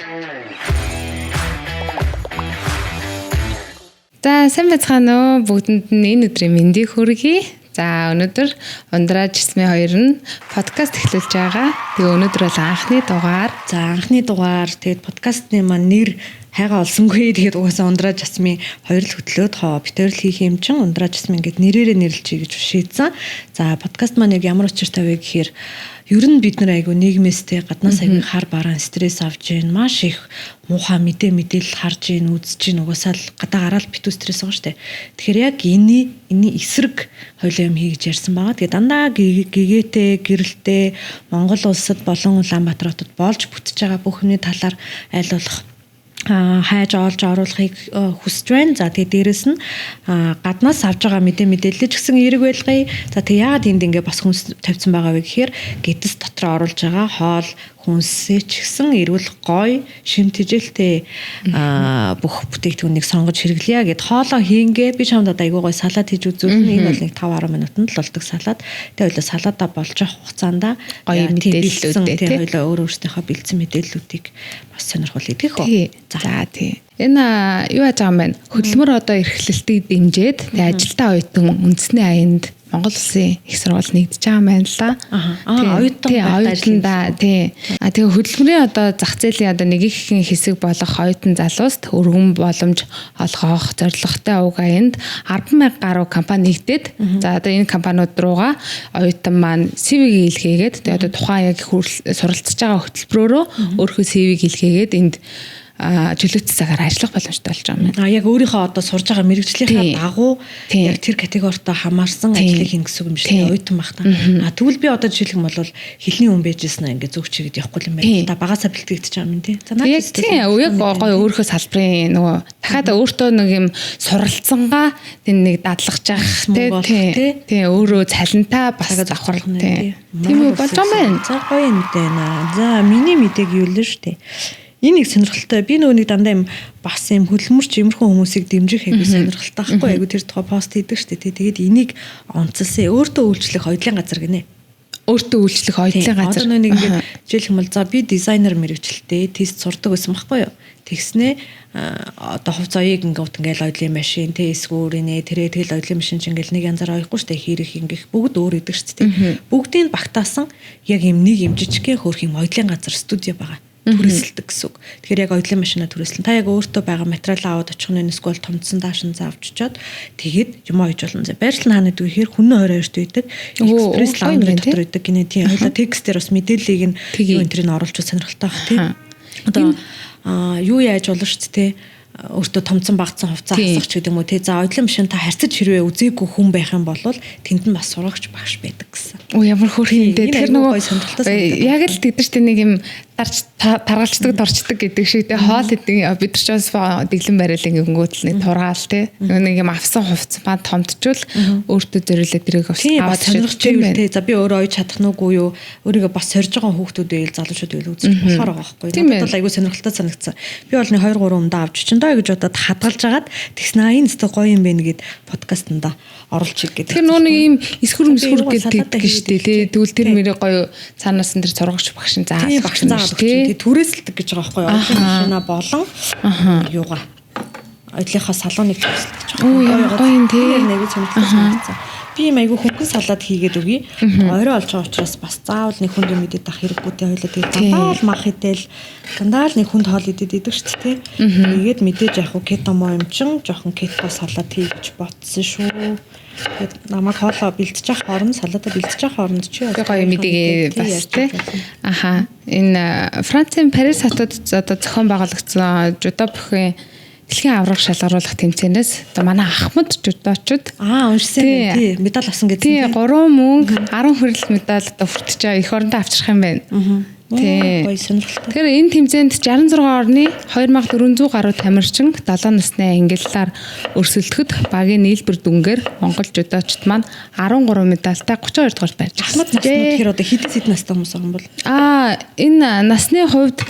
За сайн байцгаана уу бүгдэнд нь энэ өдрийн мэндийг хүргэе. За өнөөдөр Ундраа Жисмийн хоёр нь подкаст эхлүүлж байгаа. Тэгээ өнөөдөр бол анхны дугаар. Тэгээд подкастны маань нэр хайгаа олсонгүй. Тэгээд угаасаа Ундраа Жисмийн хоёр л хөтлөөд битэр л хийх юм чин Ундраа Жисмийн гэд нэрээрээ нэрлэжий гэж шийдсэн. За подкаст маань ямар учиртай вэ гэхээр ер нь бид нар айгу нийгмээстэй гаднаас аягүй хар бараан стресс авж гин маш их муухай мэдээлэл харж гин үзэж гин угаасаа л гадаа гараад битүү стресс байгаа штэ. Тэгэхээр яг энэний эсрэг хоёлоо юм хийж ярьсан байгаа. Тэгээ дандаа гэгээтэй гэрэлтэй Монгол улсад болон Улаанбаатар хотод болж бүтэж байгаа бүх юмны талаар аль болох хайж олж оруулахыг хүсэж байна. За тэгээ дээрэс нь гаднаас авж байгаа мэдээлэл ч гэсэн эерэг байлгая. За тэгээ яагаад энд ингээ бас хүнс тавьсан байгаа вэ гэхээр гэдэс дотор оруулж байгаа хоол хүнсээ ч гэсэн эрүүл гоё шимтгэлтэй бүх бүтээгдэхүүнийг сонгож хэрэглэе гэд хоолоо хийнгээ би чамд айгуу гоё салат хийж үзүүлнэ. Энэ бол нэг 5-10 минутанд л болдог салат. Тэгээ хоёлоо салаатаа болж явах хугацаанд гоё мэдээллүүдтэй тэгээ хоёлоо өөрөөсийнхөө бэлдсэн мэдээллүүдийг бас сонирхол идэх үү. За тий. Энэ юу яаж байгаа юм бэ? Хөдөлмөр одоо эрхлэлтийг дэмжиж тэгээ ажилтаа оюутан үндэсний аянд Монгол Улсын их сургууль нэгдэж байгаа юм байна л да. Оюутандаа тий. Тэгээ хөдөлмөрийн одоо зах зээлийн одоо нэг их хэсэг болох оюутан залууст өргөн боломж олгох зорилготой уг аянд 10,000 гаруй компани нэгдээд за одоо энэ компаниуд руугаа оюутан маань CV-г илгээгээд тэгээ одоо тухайн яг суралцж байгаа хөтөлбөрөөрөө өөрийнхөө CV-г илгээгээд энд чөлөөт цагаар ажиллах боломжтой болж байгаа юм. Яг өөрийнхөө одоо сурж байгаа мэрэгжлийнхаа дагуу яг тэр категоритоо хамаарсан ажлыг хийнэ гэсэн юм шиг оюутан байх та. Тэгвэл би одоо жишээлх юм бол хэлний хүн байжсэн ингээ зөв чигэд явахгүй юм байна. Та багасаа бэлтгэгдэж байгаа юм тий. За яг тийм гоё өөрийнхөө салбарын нөгөө дахиад өөртөө нэг юм суралцсангаа тэр нэг дадлахж явах тий өөрөө цалинтаа бас давхар тий. Тийм үү болж байгаа юм байна. За гоё мэдээ байна. За миний мэдээг юу л шүү дээ. Энэ нэг сонирхолтой. Би нөгөө нэг дандаа юм бас юм хөдөлмөрч иймэрхүү хүмүүсийг дэмжих айгүй сонирхолтой байхгүй айгүй тэр тухай пост хийдэг шүү дээ. Тэгээд энийг онцлсан. Өөртөө үйлчлэх оюутлын газар гинэ. Өөртөө үйлчлэх оюутлын газар. Одоо нэг ингэ жишээлх юм бол за би дизайнер мэрэгчлээ тест сурдаг байсан байхгүй юу. Тэгснээ одоо хувь заяаг ингээл оюутлын машин тэ эсгүүр инээ тэрээ тэгэл оюутлын машин ч ингээл нэг янзаар оёхгүй шүү дээ. Хийрэх ингэх бүгд өөр идэг шүү дээ. Бүгдийг багтаасан яг юм нэг юм жижигхэн хөөрх юм оюутлын газар студио байгаа. Түрээсэлдэг гэсэн үг. Тэгэхээр яг оюутлын машинаа түрээслэн. Та яг өөртөө байгаа материалаа аваад очих нь эсвэл томцсон даашин заавч чод тэгээд юм ойж болно. Байршил хаана гэдэг вэ гэхээр хүн 22-т үйдэг. Экспресс лаундри дотор үйдэг гинэ тийм. Хоёлаа текстээр бас мэдээллийг нь юу энтрийг оруулж сонирхолтой байх тийм. Одоо юу яаж болно шүү дээ. Өөртөө томцсон багцсан хувцас хасах ч гэдэг юм уу те. За оюутлын машин та харьцаж хэрвээ үзээгүй хүн байх юм бол тэнд нь бас сурагч багш байдаг гэсэн. Ямар хөөрхөн дээ. Тэр нөгөө яг л тэдэрт нэг юм таргалцдаг дорчдаг гэдэг шиг те. Хоол идэг бид нар ч бас дэглэн барилын гингүүтэл нэг тургаал те. Нэг юм авсан хувцас маань томдчул өөртөө зориулаад тэрийг аваад сонирхож байвал те. За би өөрөө ойж чадах нүггүй юу. Өөрийгөө бас сорж байгаа хүүхдүүд байл залуучууд байл үзэж болохоор байгаа байхгүй. Надад бол айгүй сонирхолтой санагдсан. Би бол нэг 2-3 өндөө авч чинь гэж бодоод хадгалж агаад тэгснэ энэ өстө гоё юм бэ нэгэд подкастнда оруулчих гэдэг. Тэр нөө нэг юм эсхүр гэдэг штэ тий. Тэгвэл тэр мөрөө гоё цаанаас нь тэр сургагч багш нь заах багш тий. Түрээсэлдэг гэж байгаа байхгүй юу? Машина болон юугаа оюутлынхаа салоныг төсөлдөж байгаа. Гоё юм тий. Нэг сонирхолтой санагдсан. Би юм айгүй хөнгөн салаад хийгээд өгье. Орой олж байгаа учраас бас заавал нэг хүнд мэдээд ах хэрэггүй те хоёлоо тэгээд дандаа л мах идэл дандаа л нэг хүнд хоол идээд идэг шүү дээ. Тэгээд мэдээж яг хуу кето мо юм чин жоохон кето салаад хийж ботсон шүү. Тэгээд намайг хоолоо бэлтэж явах хооронд салаатаа бэлтэж явах хооронд чи гоё мэдээгээ бас те. Аха. Энэ Францын Парис хотод одоо зохион байгуулагдсан жудо бүхэн дэлхийн аврах шалгаруулах тэмцээнээс одоо манай Ахмад жудоочд уншсан тий медаль авсан гэдэг. Тий 3 мөнгө 10 хүрэлт медаль одоо хүртэж байгаа эх орондоо авчрах юм байна. Тий. Гоё сонирхолтой. Тэгэхээр энэ тэмцээнд 66 орны 2400 гаруй тамирчин 7 насны ангиллаар өрсөлдөхөд багийн нийлбэр дүнгээр Монгол жудоочд маань 13 медальтай 32 дугаар байрж байна. Ахмад насны тэгэхээр одоо хэдэн настай хүмүүс байгаа юм бол? Энэ насны хувьд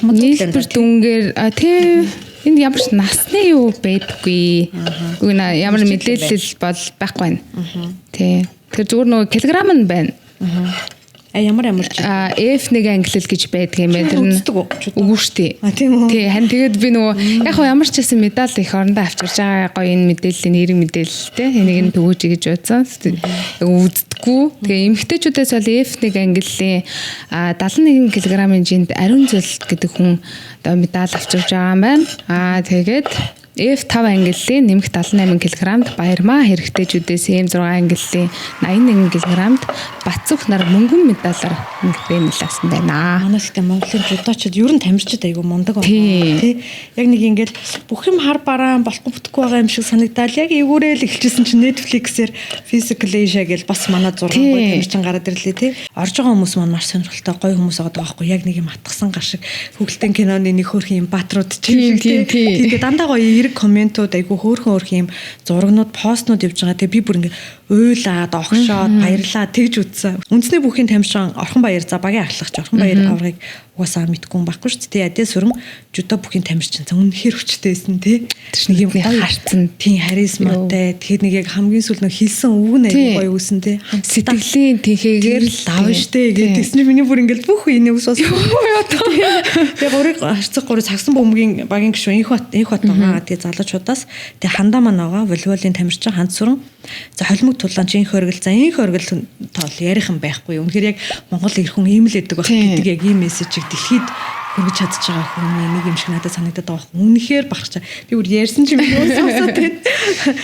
нийлбэр дүнгээр тий энд ямар ч насны юу байдаггүй. Үгүй ямар мэдээлэл бол байхгүй байна. Тий. Тэгэхээр зүгээр нөгөө килограмм нь байна. Ямар F1 ангилал гэж байдаг юм байна. Тэр нь үгүй шүү дээ. Тийм үү. Тий, харин тэгээд би нөгөө яг хоо ямар ч байсан медаль их орондоо авчирж байгаа гоё энэ мэдээллийн нэрийн мэдээлэл те энийг нь төгөөж гэж бодсон. Яг үздэггүй. Тэгээ эмэгтэйчүүдээс бол F1 ангиллын 71 кг-ын жинд Ариун Зул гэдэг хүн одоо медаль авчирж байгаа юм байна. Тэгээд F5 ангиллын нэмэх 78 кг-д Баярмаа хэрэгтэйчүүдээс M6 ангиллын 81 кг-д Бацүх нар мөнгөн медалаар нэлээсэн байна. Манайс гэдэг Монголын жудоочд ер нь тамирчид айгүй мундаг байна. Тий. Яг нэг ингээл бүх юм хар бараан болохгүй бүтэхгүй байгаа юм шиг санагдал. Яг эвгүүрэл эхэлчихсэн чинь Netflix-ээр Physical Asia гэж бас манай 6 гоё тамирчин гараад ирлээ тий. Орж байгаа хүмүүс маань маш сонирхолтой гоё хүмүүс байгаа байхгүй. Яг нэг юм атгсан гар шиг хөвгөлтэн киноны нэг хөөрхөн юм баатрууд чинь тий. Тэгээд дандаа гоё эрг комментууд айгүй хөөрхөн юм зурагнууд постнууд явж байгаа. Тэгээ би бүр ингээ уйлаад огшоод баярлаа тэгж үзсэн. Үндэсний бүхийн тамирчин Орхон Баяр за багийн ахлагч Орхон Баяр аврагыг угаасаа мэдгүй юм байхгүй шүү дээ. Адэ сүрэн жудо бүхийн тамирчин за үнэхээр хүчтэйсэн тий. Тэр нэг юм харцсан тий харизматай. Тэгэхээр нэг яг хамгийн сүүл нэг хилсэн үг нь айгүй гоё үүсэн тий. Сэтгэлийн тэнхээгээр л давна штэ гэдэг. Тэсний миний бүр ингээл бүх үений ус болсон. Тэгээ гурыг харцах гурыг цагсан бөмбөгийн багийн гишүүн их бат байгаа. Тэгээ залуучуудаас тэгээ хандаа маань байгаа волейболын тамирчин ханд сүрэн. За холимог тулаан чи инх оргил за инх оргил тоол ярихан байхгүй. Үнэхээр яг Монгол эр хүн ийм л өгдөг байх гэдэг яг ийм мессежийг дэлхийд хүргэж чадчих байгаа хүн нэг юм шиг надад санагдаад байгаа хүн. Үнэхээр багчаа. Би бүр ярьсан чи миний ус сонсоод байна.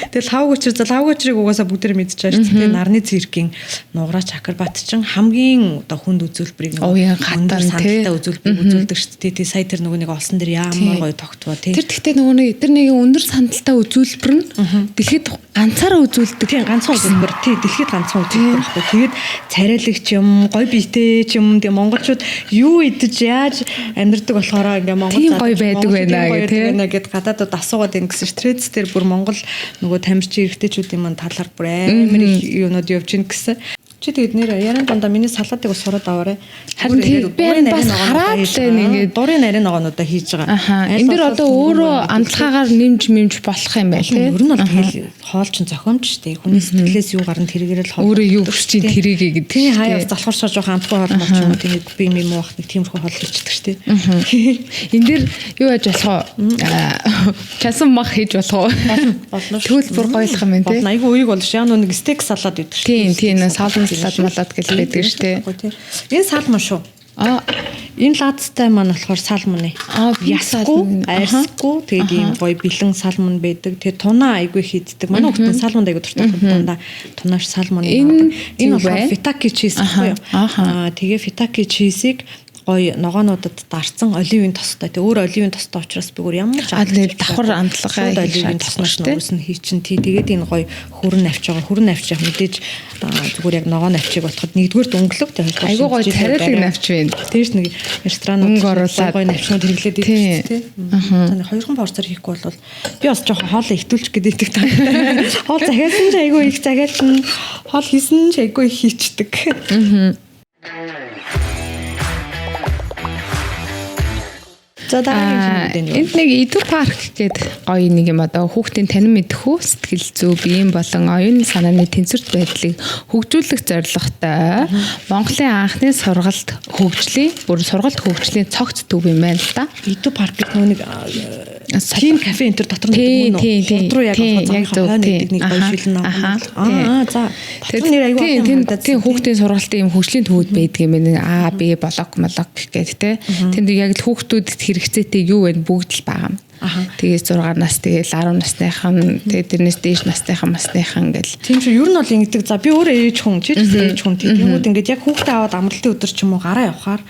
Тэгэл лавгочрыг угаасаа бүгдээр мэдчихэж байгаа шүү дээ. Нарны циркийн нуграа Чакрабатчин хамгийн одоо хүнд үзүүлбэрийг хатар саналтай үзүүлдэг шүү дээ. Тий сая тэр нөгөө нэг олсон дэр ямар гоё тогтвоо тий. Тэр гэхдээ нөгөө нэг өндөр саналтай үзүүлбэр нь дэлхийд ганцаараа үзүүлдэг. Тийм ганцхан үзүүлбэр. Тий дэлхийд ганцхан үзүүлбэр байхгүй. Тэгээд царайлагч юм, гоё биетэй ч юм. Тэгээ монголчууд юу идэж яаж амьдардаг болохоор ингээ Монгол гоё байдаг байна гэд гадаадд асуугаад ийн гэсэн стресс дээр бүр Монгол нөгөө тамирчин эрэгтэйчүүдийн маань талаар бүр амар юунууд явж ийн гэсэн. Чи тэгээд нэр яран дандаа миний салгаатыг бас сураад аваарай. Харин би бас хараад л ингээд дурын нарийн ногоонуудаа хийж байгаа. Энэ дэр одоо өөрөө амтлагаагаар нэмж болох юм байл тий. Ер нь бол тэгэл хоол чин зохиомж штэ. Хүний сэтгэлээс юу гарна тэргээрэл хоол. Өөрөө юу хүсчих тэрийгээ гэдэг. Тий хаяа залхууршаа жоохон амтгүй хоол мол ч юм уу тэгээд би юм уу нэг тиймэрхүү хоол хийчихдэг штэ. Энэ дэр юу яаж болох вэ? Часан мах хийж болох уу? Болно. Тэгвэл бүр гоёлох юм байна тий. Айгу уйг бол шаа нэг стейк салаад өгдөг штэ. Тийм салаад малаад гэж байдаг штэ. Энэ салмон шүү. Энэ лаадтай маань болохоор салмоны. Ясгүй, арьсгүй тэгээд ийм гоё бэлэн салмон байдаг. Тэгээд тунаа айгүй хийддэг. Манай хүмүүс салмонд айгүй дуртай дандаа тунааш салмоны. Энэ болохоор фитаки чиз гэхгүй юу? Тэгээ фитаки чизийг гоё ногоонуудад дарцсан оливын тостой. Тэг өөр оливын тостой учраас би өөр ямар ч давхар амтлагаа оливын тосноос нүүсэн хий чин тий. Тэгээд энэ гоё хүрэн навч байгаа. Хүрэн навч яг мэдээж зүгээр яг ногоон навчийг бодоход нэгдүгээр дөнгөлөг тэг айгүй гоё царайлаг навч байна. Тэгэж нэг ресторанууд гоё навчнууд хэрэглээд идэв тий. Таны хоёрхан порцоор хийхгүй бол би бас жоохон хоолоо итүүлчих гэдэг та. Хоол захиалсан ч айгүй их захиалсан. Хоол хийсэн ч айгүй их хийчдэг. За дараагийн энд нэг Иду парк гэдэг гоё нэг юм одоо хүүхдийн танин мэдэх үү сэтгэл зүй биеийн болон оюун санааны тэнцвэрт байдлыг хөгжүүлэх зорилготой Монголын анхны сургалт хөгжлийн цогц төв юм байна л да. Иду парк гэдэг нэг тийм кафе энтер дотор нэг хурдруу яг хойно нэг гоё шилэн аа за тэр нэр аягүй тийм хүүхдийн сургалтын юм хөгжлийн төвүүд байдаг юм байна. А Б блок гэдэг те. Тэнд яг л хүүхдүүд хэрэгцээтэй юу вэ бүгд л байгаа юм. Тэгээд 6 нас тэгээд 10 насныхан тэгээд тэрнээс дээш насныхан ингээл. Тийм ч ер нь бол ингэдэг. За би өөрөө ээж хүн, чи ч ээж хүн тиймүүд ингээд яг хүүхдээ аваад амралтын өдөр ч юм уу гараа явахаар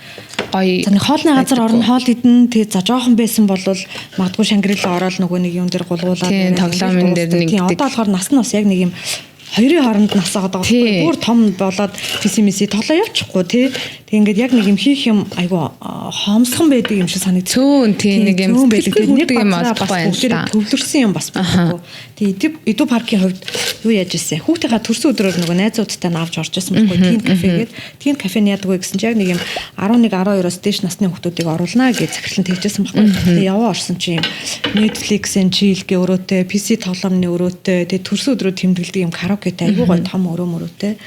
гоё. За нэг хоолны газар орно хоол идэн тэгээд за жоохон байсан бол магадгүй Шангрила ороод нөгөө нэг юм дээр гулгуулаад тоглоомын дээр нэг. Тийм одоо болохоор нас нь бас яг нэг юм хоёрын хооронд нас байгаа байхгүй бүр том болоод пессимиси тоглоо явчихгүй тий. Тэг ингээд яг нэг юм хийх юм айгу хоомсхон байдаг юм шиг санагдав. Цөөн тий нэг юм байдаг. Нэг юм бас төвлөрсөн юм бас байхгүй. Тэг Иду паркийн хувьд юу яаж ирсэн? Хүүхдийнхаа төрсөн өдрөөр нөгөө найзуудтай навж орж ирсэн байхгүй тийм кафегээд. Тийм кафений яадаг вэ гэсэн чинь яг нэг юм 11 12-оос дээш насны хүүхдүүдийг оруулнаа гэж захирлан тэгжсэн байхгүй. Тэг яваа орсон чинь Netflix-ийн чийлгээ өрөөтэй, PC тоглоомны өрөөтэй, тэг төрсөн өдрөө тэмдэглэдэг юм караокетэй айгүй гоё том өрөөмөрөөтэй.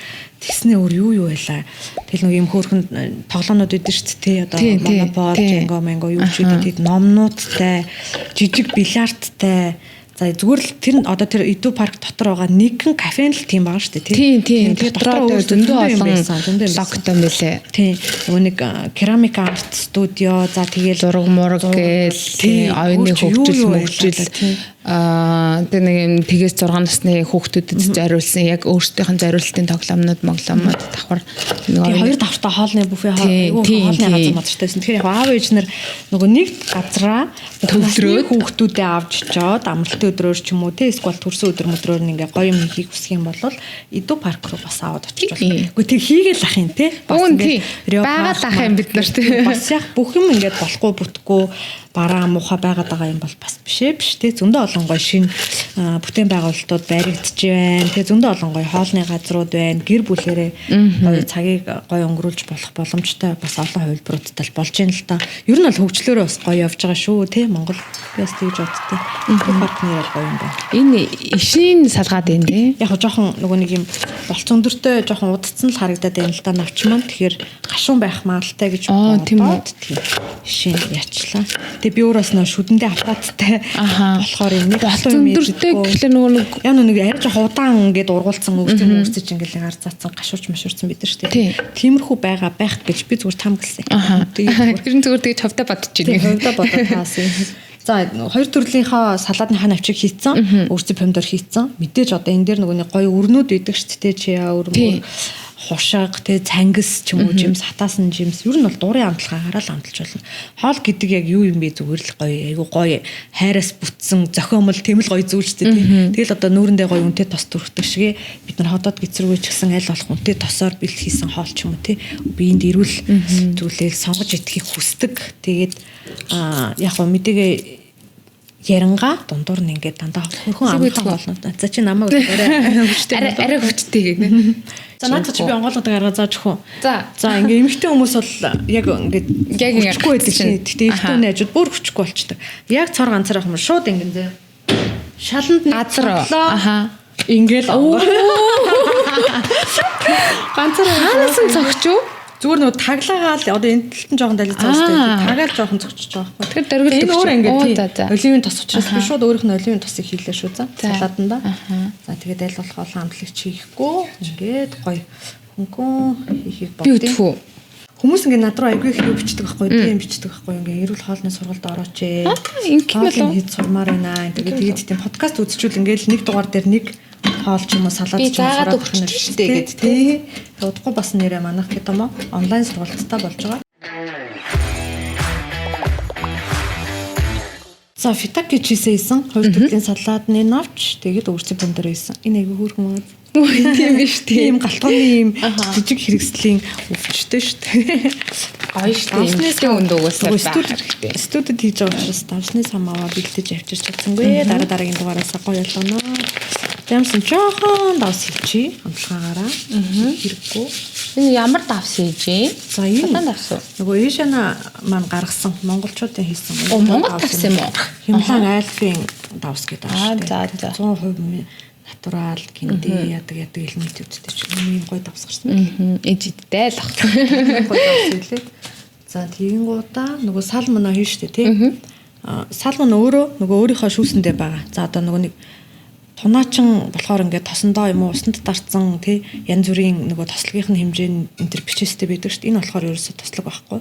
Тэгснээ өөр юу байлаа. Тэгэл нэг юм хөөрхөн тоглоомнууд өгдөө шүү дээ. Одоо Monopoly, Jenga, Mango юу ч үгүй тэд номнуудтай, жижиг бильярдтай. За зүгээр л тэр одоо тэр Edu Park дотор байгаа нэгэн кафе л тийм байгаа шүү дээ тийм дотор зөндөө олон логтой мэлээ. Тийм нөгөө нэг керамик арт студио за тэгэл зураг мураг гээл оюуны хөгжил тэр нэг юм тэгээс 6 насны хүүхдүүдэд зориулсан яг өөрсдийнх нь зориултын тоглоомнууд моглоомод давхар нэг хоёр давхартай хоолны буфе хоолны газар модчтайсэн. Тэгэхээр яг аав ээж нар нөгөө нэг газараа төвлөрөө хүүхдүүдэд авч чоод амралтын өдрөөр ч юм уу те эсвэл төрсөн өдөр мөдрөөр ингээ гоё юм хийх хүсэх юм бол Edu Park руу бас аваад очиж болно. Үгүй тэг хийгээл ах юм те. Байгаад ах юм бид нар те. Бас яг бүх юм ингээд болохгүй бүтггүй бараа муухай байгаад байгаа юм бол бас биш те. Зөндөө олон гоё шин бүтээн байгуулалтууд баригдж байна. Тэгээ зөндөө олон гоё хоолны газрууд байна. Гэр бүлэрээ гоё цагийг гоё өнгөрүүлж болох боломжтой бас олон хувилбаруудтай болж байна л та. Ер нь бол хөгжлөөрөө бас гоё явж байгаа шүү те. Монгол бас тэгж бодтой. Паркнэр гоё юм байна. Энэ ишийн салгаад байна те. Яг жоохон нөгөө нэг юм болц өндөртэй жоохон удацсан л харагдаад байна л да навч маань. Тэгэхээр гашуун байх магадлалтай гэж бодоод тийм шин ячлаа. Тэгээ би өөрөөс нөө шүдэндээ аппараттай болохоор юм нэг болц өндөртэй гэхлээр нөгөө нэг яг нэг арай жоох удаан ингээд ургуулсан өвчтөж ингээд гар заацсан гашуурч машуурсан бид нар шүү дээ. Тиймэрхүү байгаа байх гэж би зүгээр там гэлсэн. Тэр зүгээр тэгээ ховтой бодож байна. Ховтой бодоод таасан. За хоёр төрлийнхөө салаадныхаа навчиг хийцэн, өөрсдийн помидор хийцэн. Мэдээж одоо энэ дээр нөгөө нэг гоё өрнүүд идэг шүү дээ. Чиа өрмөр хушаг тэ цангис ч юм уу жимс хатаасан жимс ер нь бол дуурын амтлагаараа л амталж болно. Хоол гэдэг яг юу юм бэ зүгээр л гоё айгу гоё хайраас бүтсэн зохиомл тэм л гоё зүйлчтэй тийм. Тэгэл одоо нүүрэндээ гоё үнэтэй тос төрхдөг шиг бид нар хотод гэцэргүй ч гэсэн аль болох үнэтэй тосоор бэлт хийсэн хоол ч юм уу тийм. Биеинд эрүүл зүйлийг сонгож идэхийг хүсдэг. Тэгээд яг гоо мэдээгээ яранга дундуур нь ингээд дандаа хөрхөн амтхан болно. За чи намайг арай хүчтэй гэнэ. За наадах чи би онгойлгодог арга зааж өгөх. За ингээ эмэгтэй хүмүүс бол яг ингээд хүчгүй байдаг чинь. Гэтэ эмэгтэй хүний хажууд бүр хүчгүй болчдөг. Яг цор ганцаар ахмар шууд ингээд шаланд газар ингээд ганцаар хаанаас нь цогч юу? Зүгээр нөгөө таглаагаал одоо энэ талд нь жоохон далицсан шүү дээ. Тагаал жоохон цогчж байгаа байхгүй. Тэгэхээр дөрвөлдөг. Энэ өөр ингээд оливын тос учраас би шууд өөрийнх нь оливын тосыг хийлээ шүү за. Салаатанда. За тэгээд аль болох олон амтлагч хийхгүй. Ингээд гоё хөнгөн хийхийг бодъё. Хүмүүс ингээд над руу айгүй их юу бичдэг байхгүй. Тийм бичдэг байхгүй. Ингээд эрүүл хоолны сургалд орооч ээ. Ингээд л хэд сурмаар байна. Тэгээд тийм подкаст үзчихвэл ингээд нэг дугаар дээр нэг хоол ч юм уу салаад ч юм уу сураад өгч штэ гэдэг тий. Удахгүй бас нэрээ манах гэдэг юм уу? Онлайн сургалттай болж байгаа. За фитак гэж хийсэн хоёр төрлийн салаадны навч тэгээд өөрсдийн помидор хийсэн. Энэ айгүй хөөрхөн маа. Тийм биш тийм галтгооны юм жижиг хэрэгслийн өвчтэй шүү дээ. Гоё шүү дээ. Эмчтэй өндөө уусаа байх. Студид хийж байгаа учраас давсны самааваа бэлдэж авчирч чадсангүй. Дараагийн дугаараас гоё ялгана. Ямсан жоохон давс хийчи амтлагаараа. Хэрэггүй. Энэ ямар давс хийжээ? За энэ давс уу? Нөгөө Эшана маань гаргасан монголчуудын хийсэн. Монгол давс юм уу? Хямлан айлфын давс гэдэг аа. За 100% натурал гинди ядаг элементүүдтэй ч юм гоё давс гарсан. Эжидтэй л ах. Гоё давс хэлээд. За тэгэнгуудаа нөгөө салмоно хийн штэ тий. Салмон өөрөө нөгөө өөрийнхөө шүүсэндээ байгаа. За одоо нөгөө нэг тунаачин болохоор ингээд тосондоо юм уу усанд дарцсан тий янз бүрийн нөгөө тослогын хэмжээ нь энэ төр бичээстэй байдаг шүү дээ. Энэ болохоор ерөөсө тослог байхгүй.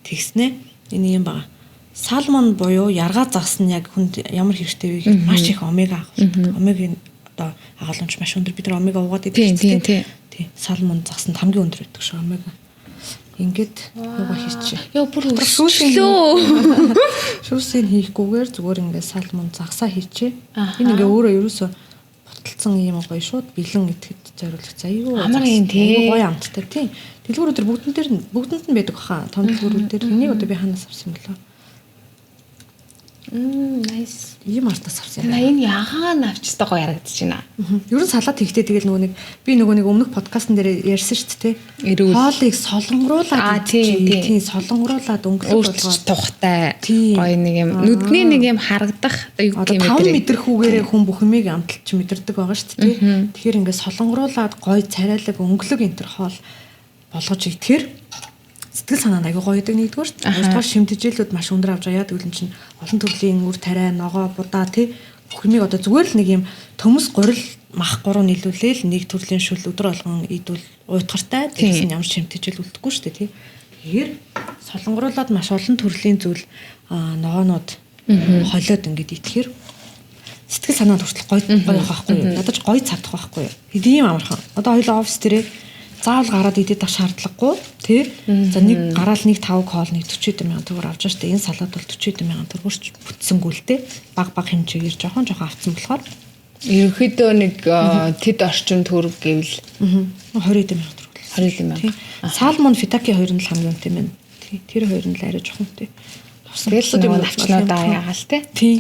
Тэгснэ энэ юм байгаа. Салмон буюу яргаа загас нь яг хүнд ямар хэрэгтэй вэ гэхээр маш их омега агуулдаг. Омегийн одоо агуулмж маш өндөр бид нар омега уугаад байдаг шүү дээ. Тий. Салмон загас нь хамгийн өндөр байдаг шүү омега. Ингээд нөгөө хийчих. Яа бүр өсчлөө. Шүүсийг хийхгүйгээр зүгээр ингээд салмон загсаа хийчээ. Энэ ингээ өөрөө ерөөсө буталцсан юм гоё шууд бэлэн итгэж зориулах заяа. Амар юм тий. Гоё амттай тий. Дэлгүүрүүд төр бүгдэнд нь байдаг баха. Том дэлгүүрүүд төр энийг одоо би ханаас авсан юм болоо. Nice. Ийм артаас авсан. Энэ ягаан авчтай гоё харагдаж байна. Ер нь салаад хийхдээ тэгэл би нөгөө нэг өмнөх подкастн дээр ярьсан шүү дээ. Эрүүл. Хоолыг солонгоруулаад тийм солонгоруулаад өнгөлөг болгоод тухтай гоё нэг юм нүдний нэг юм харагдах юу гэх юм бэ? 5 мэдрэхүүгээрээ хүн бүх юмыг амталж мэдэрдэг байгаа шүү дээ. Тэгэхээр ингээд солонгоруулаад гоё царайлаг өнгөлөг энэ төр хоол болгож идэхээр сэтгэл санаа аягүй гоё гэдэг нэгдүгээр шүү дээ. Хоёрдугаар шимтгийлүүд маш өндөр авч байгаа. Тэгвэл чинь олон төрлийн үр тариа, ногоо, будаа тий бүх юмыг одоо зүгээр л нэг юм төмөс гурил мах гурав нийлүүлээл нэг төрлийн шүл өдөр болгон идвэл уйтгартай. Тэгсэн ямар шимтгийл үлдэхгүй шүү дээ тий. Тэгэхээр солонгоруулаад маш олон төрлийн зүйл ногоонууд холиод ингээд идэхээр сэтгэл санаа хүртэл гоё байхгүй юу? Ядаж гоё цадах байхгүй юу? Ийм амархан. Одоо хоёул офис дээрээ заавал гараад идэх шаардлагагүй тий. За нэг гараал нэг 5 хоол нэг 40 сая төгрөг авч штэ. Энэ салаад бол 40 сая төгрөгч бүтсэнгүйлтэй баг хэмжээгээр жоохон авцсан болохоор ерөнхийдөө нэг тэд орчим төгрөг гэвэл 20 сая төгрөг. 20 сая. Салмон фитаки хоёр нь л хамгийн үнэтэй мэн. Тий. Тэр хоёр нь л арай жоохон тий. Тэгэл нэг навчнуудаа ягаал тий.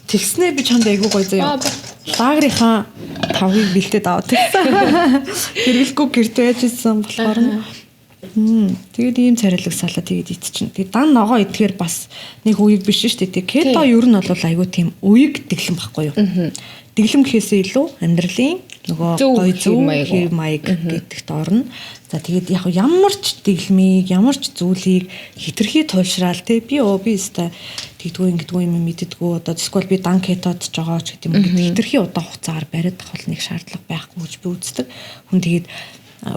Тэгснээ би чанд айгуу гоё заяа. Лагрынхаа 5-ыг бэлдээд аваад гэсэн. Хэрэглэхгүй гэрт байжсэн болохоор тэгээд ийм царайлаг салаад тэгээд идчихин. Тэгээд дан ногоо идэхээр бас нэг үеиг биш шүү дээ. Кето ер нь бол айгуу тийм үеиг дэглэм байхгүй юу? Дэглэм гэхээсээ илүү амьдралын нөгөө гоё зөв хэв маяг гэдэгт орно. За тэгээд яг ямар ч дэглэмийг, ямар ч зүйлийг хитрхи туйлшраал те би өстой тэгдгүй ингэдгүй юм мэддэггүй одоо эсвэл би дан кетод ч байгаа ч гэдэг юм ингээд хитрхи удаан хугацаагаар бариад авах нэг шаардлага байхгүй гэж би үздэг. Хүн тэгээд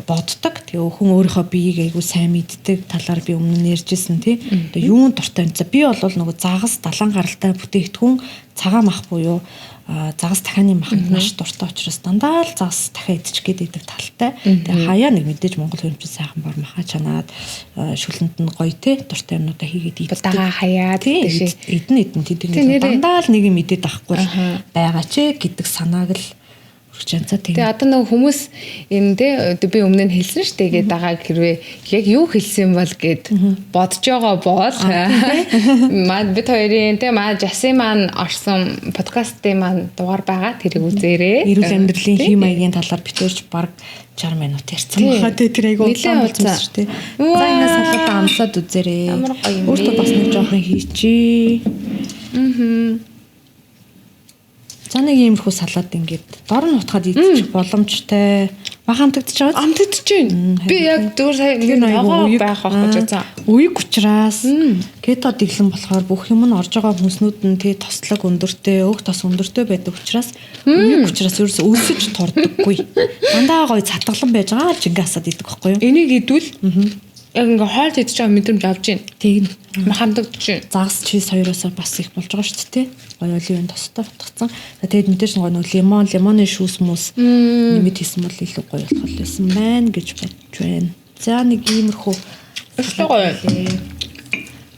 боддог. Тэгээ хүн өөрийнхөө биеийг айгу сайн мэддэг талаар би өмнө нь ярьжсэн тий. Тэгээ юун дуртай. За би бол нөгөө загас далайн гаралтай бүтээгдэхүүн цагаан мах буюу загас дахианы маханд маш дуртай учраас дандаа л загас дахиа идчих гэдэг талтай. Тэгээ хаяа нэг мэдээж Монгол хөрөмжийн сайхан бор махаа чанаад шүлэнд нь гоё тий дуртай юмнуудаа хийгээд иддэг. Дагаа хаяа тий. Эдэн тэд дандаа л нэг юм идээд авахгүй байгаа ч гэдэг санааг л Тэгээ одоо нэг хүмүүс энэ би өмнө нь хэлсэн шүү дээ гээд байгаа хэрвээ яг юу хэлсэн бол гээд бодож байгаа бол маань бид хоёрын Жаси маань орсон подкастын маань дугаар байгаа тэрийг үзээрэй. Эрүүл амьдралын хэм маягийн талаар битүүрч баг 60 минут ярьсан баха тэр айгуу удаан болсон шүү дээ. За энэ салаад амсаад үзээрэй. Өөртөө бас нэг жоохон хийчээ. За нэг иймэрхүү салаад ингээд дор нь утгаад идчих боломжтой. Бага амтагдчих байгаа. Амтагдчих байна. Би яг зүгээр сая нэг ногоо байх байх гэж за. Үеиг учраас кето дэглэн болохоор бүх юм нь орж байгаа хүнснүүд нь тий тослог өндөртэй, өг тос өндөртэй байдаг учраас үеиг учраас ерөөсөө өсөж турдаггүй. Дандаа гоё цатгалан байж байгаа жингээ асаад идэх байхгүй юу? Энийг идвэл яг ингээ хоол идэж байгаа мэдрэмж авч байна. Тийм. Хамдагдаж байна. Загас чиз хоёроосоо бас их болж байгаа шүү дээ. Гоё оливын тостой утгацсан. Тэгээд мэдээж нөгөө лимоны шүүс мөс нэмэт хийсэн бол илүү гоё болох байсан байна гэж бодож байна. За нэг иймэрхүү өстой гоё.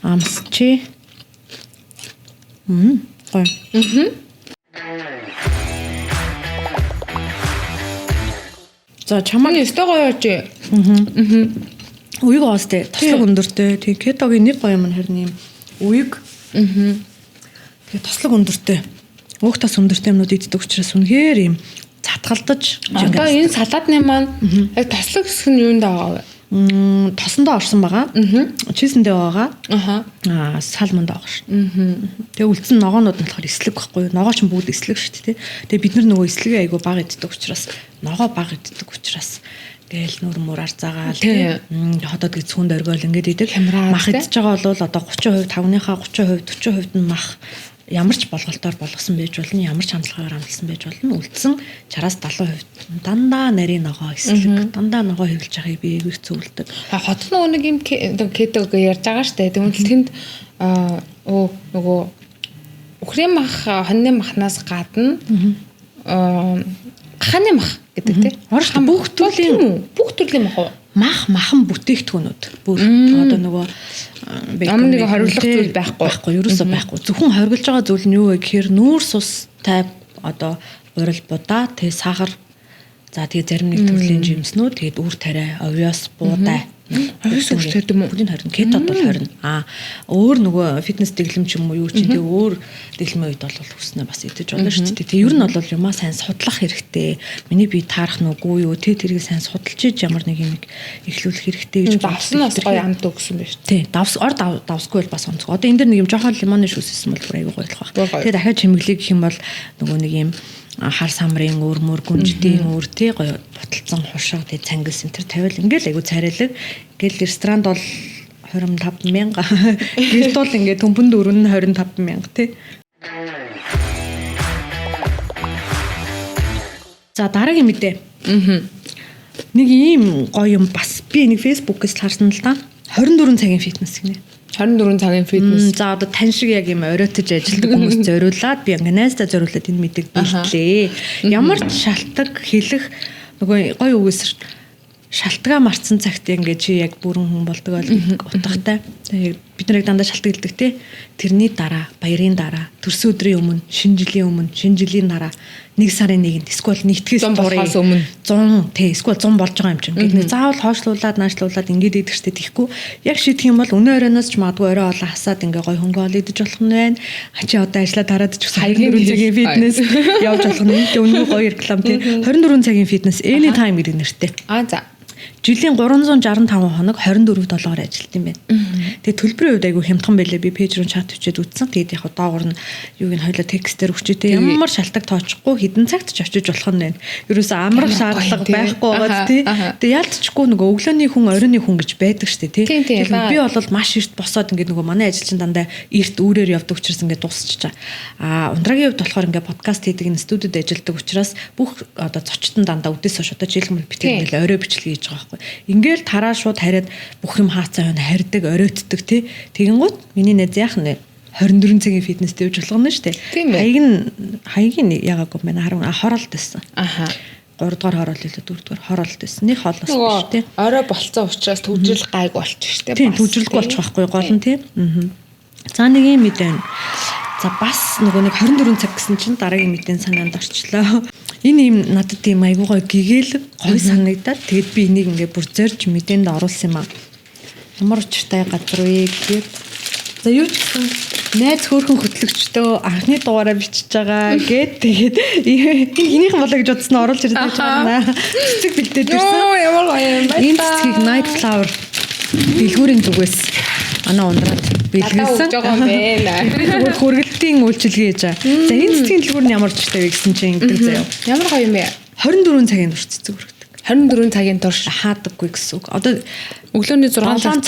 Амсчи. Гоё. За чамаг өстой гоё чи. Үеиг оостэй тослог өндөртэй. Тэгээ кетогийн нэг гоё юм харин юм үеиг тэгээ тослог өндөртэй. Өг тос өндөртэй юмнууд иддэг учраас үнэхээр юм цатгалдаж. Одоо энэ салаадны маань яг тослог хэсэг нь юунд байгаа вэ? Тосондоо орсон байгаа. Чизэндээ байгаа. Салмонд байгаа шүү. Тэгээ үлдсэн ногоонууд нь болохоор эслэг байхгүй юу? Ногоо ч бүгд эслэг шүү дээ. Тэгээ бид нар нөгөө эслэгээ айгу бага иддэг учраас ногоо бага иддэг учраас гээл нүр мураар заагаал хотод гэцүүнд оргиол ингээд идэг мах идж байгаа бол одоо 30%, 5-ныхаа 30%, 40% нь мах ямар ч болголтоор болгосон байж болно, ямар ч хандлагаар амлсан байж болно. Үлдсэн 60-70% дандаа нарийн ногоо эслэг, дандаа ногоо хэвлж байгааг би их зөвлөдөг. Хот нэг юм кетог ярьж байгаа штэ. Тэгвэл тэнд нөгөө үхрийн мах, хоньны махнаас гадна ханы мах гэдэг тийм. Орш бүх төрлийн мах махан бүтээгдэхүүнүүд бүр одоо нөгөө нэг хориглох зүйл байхгүй ерөөсөө байхгүй. Зөвхөн хориглож байгаа зүйл нь юу вэ гэхээр нүүрс ус тай одоо урил будаа тэг сахар за тэгээ зарим нэг төрлийн жимснүүд тэгээд үр тариа овёс буудай Өсөлттэй юм уу? Бүгдийн 20. Кетод бол 20. Өөр нөгөө фитнес дэглэм ч юм уу юу ч тийм өөр дэглэмийн үед бол хүснэ бас идэж болно шүү дээ. Тэг ер нь бол юмаа сайн судлах хэрэгтэй. Миний бие таарах нүггүй юу? Тэрийг сайн судалж иж ямар нэг юм эхлүүлэх хэрэгтэй гэж давсан бас гоё амт өгсөн байна шүү. Тий, давсгүй бол бас онцгой. Одоо энэ дэр нэг юм жоохон лимоны шүүссэн бол аюу гоё болох баг. Тэгээ дахиад чимэглэе гэх юм бол нөгөө нэг юм хар самрын өөр мөр гүнждийн өөр тий гоё буталцсан хушиг тий цангилс энэ төр тавиал ингээл айгу царайлаг. Ингээл ресторанд бол 25,000 гэрт бол ингээд төмпөнд өрн 25,000 тий. За дараагийн мэдээ. Нэг ийм гоё юм бас би нэг фэйсбүүкээс харсан л да. 24 цагийн фитнес гинэ. 24 цагийн фитнес. За одоо тань шиг яг юм оройтож ажилладаг хүмүүс зориулаад би ингээ найздаа зориулаад энэ мэдээг бэлтлээ. Ямар ч шалтгаан хэлэх нөгөө гоё үгээс шалтгаан марцсан цагт ингээ чи яг бүрэн хүн болдог бол утгатай. Тэгээ бид нарыг дандаа шалтгаан хэлдэг те. Тэрний дараа, баярын дараа, төрсөн өдрийн өмнө, шинэ жилийн дараа 1 сарын 1-нд эсвэл нэгтгэс дурын 100 тий эсвэл 100 болж байгаа юм чинь. Гэвч заавал хойшлуулад наашлуулад ингээд идэгчтэй тийхгүй. Яг шийдэх юм бол өнөө оройноос ч магадгүй орой олон хасаад ингээ гоё хөнгөөл идэж болох нь байна. Чи одоо ажиллаа дараад ч гэсэн 24 цагийн фитнес явж болох нь. Тэ өнөө гоё реклам тий 24 цагийн фитнес anytime гэдэг нэртэй. За. Жилийн 365 хоног 24 7-оор ажилт юм байна. Тэгээ төлбөрийн хувьд айгүй хямдхан байлээ. Би пэйж рүү чат өчөөд үзсэн. Тэгээд яг доогор нь юуг нь хоёлоо текстээр өгчтэй. Ямар шалтгаан тоочихгүй хідэн цагт ч очиж болох нь байна. Ерөөсөө амрах шаардлага байхгүй байгаа тий. Тэгээ ялцчихгүй нөгөө өглөөний хүн, оройны хүн гэж байдаг штэ тий. Тэгэхээр би бол маш эрт босоод ингээд нөгөө манай ажилчин дандаа эрт үүрээр явдаг учраас ингээд дуусчихаа. Ундрагийн хувьд болохоор ингээд подкаст хийдэг энэ студид ажилдаг учраас бүх одоо зочдон дандаа өдөөс хойш одоо жилгэн битгий ингээд орой бичлэг хийж байгаа. Ингээл тараа шууд хариад бүх юм хаацаа байна харьдаг оройтдаг тий. Тэгэнгүүт миний найз яах нь 24 цагийн фитнестэй явж болох нь шүү дээ. Хаягийн ягаагүй байна. Хороолт байсан. 3 дугаар хороол илүү 4 дугаар хороолт байсан. Нэг хоолоос биш тий. Орой болцсон учраас төвжрэл гайг болчих шүү дээ. Тийм төвжрэлгүй болчих байхгүй гол нь тий. За нэг юм мэдээ. За бас нөгөө нэг 24 цаг гэсэн чинь дараагийн мэдээний санаанд орчлоо. Энэ юм надад тийм айгуугой гэгэл гой санагдаад тэгэд би энийг ингээ бүр зорж мэдээнд оруулсан юм аа. Ямар учиртай газар вэ гэхээр за юу ч гэсэн найз хөөрхөн хөтлөгчдөө анхны дугаараа бичиж байгаа гэд тэгээд энийхэн болоо гэж бодсон оруулж ирээд байж байгаа наа. Цэцэг бэлдээд ирсэн. Ямар гоё юм байна. Энэ цэцгийг Night Flower дэлгүүрийн зүгээс анаа ундраад бэлгэлсэн. Зүгээр хөргөлтийн үйлчилгээ хийж байгаа. За энэ цэцгийн дэлгүүр нь ямар ч учиртай вэ гэсэн чинь ингэдэг заяа. Ямар гоё юм бэ? 24 цагийн турш цэцэг өргөдөг. 24 цагийн турш хаадаггүй гэсэн үг. Одоо өглөөний 7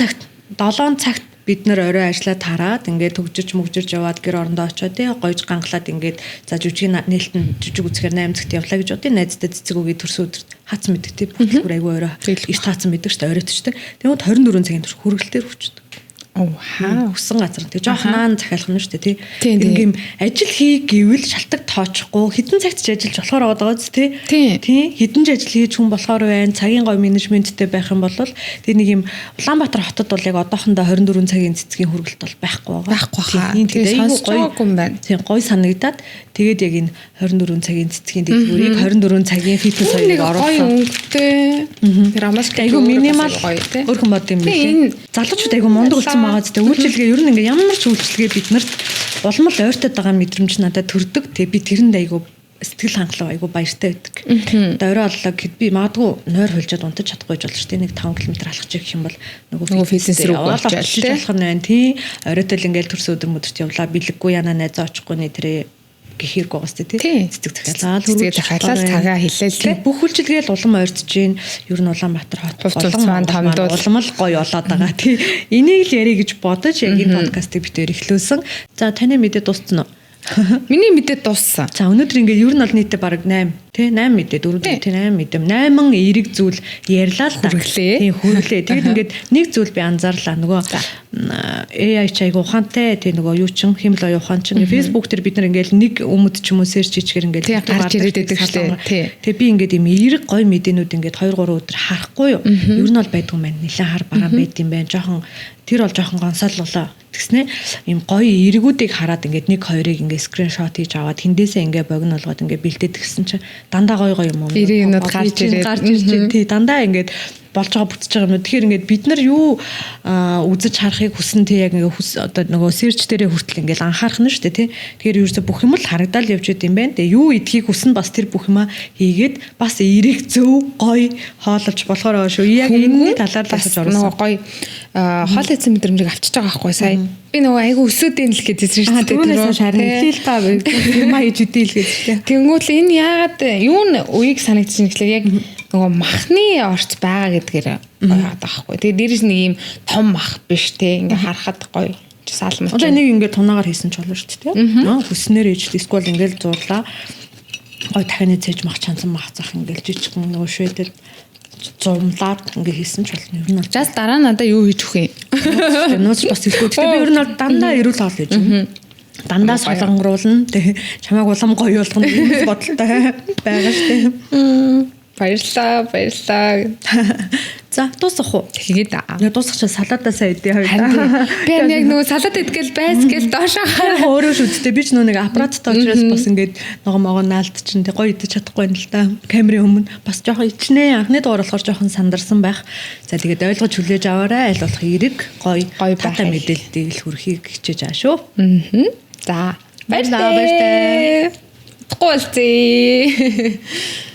цагт бид нэр орой ажиллаа тараад ингээд төгжирч мөгжирч яваад гэр орондоо очиод тий гойж ганглаад ингээд за жүжиг нээлтэн жүжиг үзэхээр 8 цагт явлаа гэж бодъё. Найзтай цэцэг үгүй төрсөн өдөр хаацсан мэддэг тий бүтлгүүр айгүй орой их таацсан мэддэг шүү дээ оройтчтэй. Тэгмэд 24 цагийн турш хөргөлтөөр хүчдэг. Өссөн газар тэг жоох наан захиалах нь шүү дээ тий. Ингээм ажил хий гэвэл шалтгаан тоочихгүй хідэн цагт ч ажиллаж болохоор байгаа биз тий. Хідэн ч ажил хийж хүн болохоор байна. Цагийн гой менежменттэй байх юм бол тэг нэг юм Улаанбаатар хотод бол яг одоохондоо 24 цагийн цэцгийн хөргөлт бол байхгүй байгаа. Тэгээд айгүй гоё юм байна. Тийм гоё санагдаад тэгээд яг энэ 24 цагийн цэцгийн дэлгүүрийг 24 цагийн фитнес хоёрыг оруулсан. Өнгөтэй. Тэр амаас айгүй минимал өөрхөн бод юм билээ. Залуучууд айгүй мундаг болсон байгаа зү үйлчилгээ ер нь ингээ ямар ч үйлчилгээ биднэрт улмал ойртоод байгаа мэдрэмж надад төрдөг. Тэгээ би тэрэнд айгүй сэтгэл хангалуун айгүй баяртай байдаг. Одоо орой оллоо гэд би магадгүй нойр хөлжөөд унтаж чадахгүй болж шүү дээ. Нэг 5 км алхаж ирэх юм бол нөгөө фитнес рүү очиж болох нь байна тий. Оройтол ингээл төрсөн өдөр мөдөрт явлаа. Билэггүй яна найзаа очихгүй нэ тэрэ гэхэргүй бас тий. Цэцэг захиалаад цагаа хилээлээ. Бүх үйлчилгээл улам ойртож гин. Ер нь Улаанбаатар хот улам томдуул улам л гоё болоод байгаа тий. Энийг л ярих гэж бодож яг энэ подкастыг битээр эхлүүлсэн. За таны мэдээ дууссан уу? Миний мэдээ дууссан. За өнөөдөр ингээд ер нь бол нийтээ бараг 8 тий 8 мэдээ 4 тий 8 мэдээ 8 эерэг зүйл ярьлаа л да. Тийм хөрлөө. Тэгэд ингээд нэг зүйл би анзаарлаа. Нөгөө AI чайг ухаантай тий нөгөө юу чин хэмэл ухаан чин Facebook дээр бид нар ингээд нэг өмд ч юм уу search хийчихэр ингээд гарч ирээд байдаг шүү дээ. Тэгээ би ингээд юм эерэг гоё мэдээнүүд ингээд 2 3 өдөр харахгүй юу. Ер нь бол байдгүй юм байна. Нилээ хар бараан байд юм байна. Жохон тэр бол жохон гонсооллоо. Тэгснэ ийм гоё эргүүдийг хараад ингээд нэг хоёрыг ингээд скриншот хийж аваад тэндээсээ ингээд богино болгоод ингээд бэлдээд гисэн чинь дандаа гоё юм уу. Ирээд гарч ирээд тий дандаа ингээд болж байгаа бүтэж байгаа юм. Тэгэхээр ингээд бид нар юу үзэж харахыг хүсэн те яг ингээ одоо нөгөө search дээрээ хүртэл ингээл анхаарах нь шүү дээ тий. Тэгэхээр ерөөсө бүх юм л харагдаад явж байт юм байна. Тэгээ юу идхийг хүсэн бас тэр бүх юма хийгээд бас эерэг зөв гоё хоолж болохоор шүү. Яг энэний талаар л асууж орсон. Нөгөө гоё хоол хийсэн мэдрэмжийг авчиж байгаа байхгүй сая. Би нөгөө айгу өсөөдэн л гэж хэлсэн шүү дээ. Түүнээс харин хэлээл та юм хийж үдээл гэж тий. Тэнгүүл энэ яагаад юу н үеийг санагдчихна гэхлээр яг нөгөө махны орц байгаа гэдгээр байгаад байхгүй. Тэгээ дээрээс нэг юм том мах биш те ингээ харахад гоё салмач. Одоо энийг ингээ тунаагаар хийсэн ч болно шүү дээ. Нөө хүснээр ижил эсвэл ингээл зуурлаа. Гоё тахины цээж мах чансан мах зах ингээл жижигхэн нөгөө шведэд зумлаад ингээ хийсэн ч болно. Ер нь жас дараа надаа юу хийж өгөх юм. Нууц бас хэлэхгүй. Тэгээ би ер нь бол дандаа эрүүл хоол хийж байна. Дандаа солонгоруулна. Тэгээ чамайг улам гоё болгоно гэж бодолтой байгаа шүү дээ. Баярлаа. За дуусах уу? Тэгээд яг дуусах чинь салаадаа сайн идэ хоёул. Би яг нөгөө салаад идгээл байс гээл доошоо харах өөрөө шүү дээ. Би ч нөгөө нэг аппараттай учраас бас ингээд ногоо наалдчихин тэг гоё идэж чадахгүй юм л да. Камерын өмнө бас жоохон ичнэ. Анхны дугаар болохоор жоохон сандарсан байх. За тэгээд ойлгож хүлээж аваарай. Аль болох эерэг гоё байхаа мэдээллийг л хүрхийг хичээж байгаа шүү. За баярлалаа. Тгуулзээ.